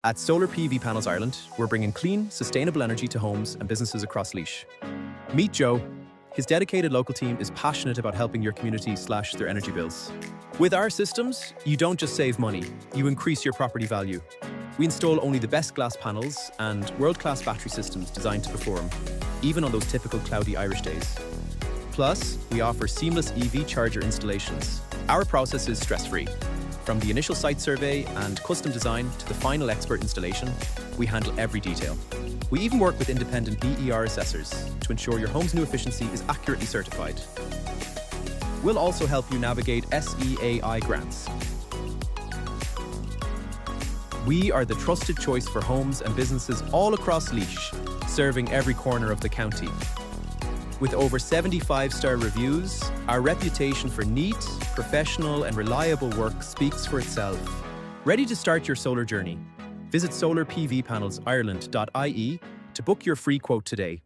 At Solar PV Panels Ireland, we're bringing clean, sustainable energy to homes and businesses across Laois. Meet Joe. His dedicated local team is passionate about helping your community slash their energy bills. With our systems, you don't just save money, you increase your property value. We install only the best glass panels and world-class battery systems designed to perform, even on those typical cloudy Irish days. Plus, we offer seamless EV charger installations. Our process is stress-free. From the initial site survey and custom design to the final expert installation, we handle every detail. We even work with independent BER assessors to ensure your home's new efficiency is accurately certified. We'll also help you navigate SEAI grants. We are the trusted choice for homes and businesses all across Laois, serving every corner of the county. With over 75-star reviews, our reputation for neat, professional and reliable work speaks for itself. Ready to start your solar journey? Visit solarpvpanelsireland.ie to book your free quote today.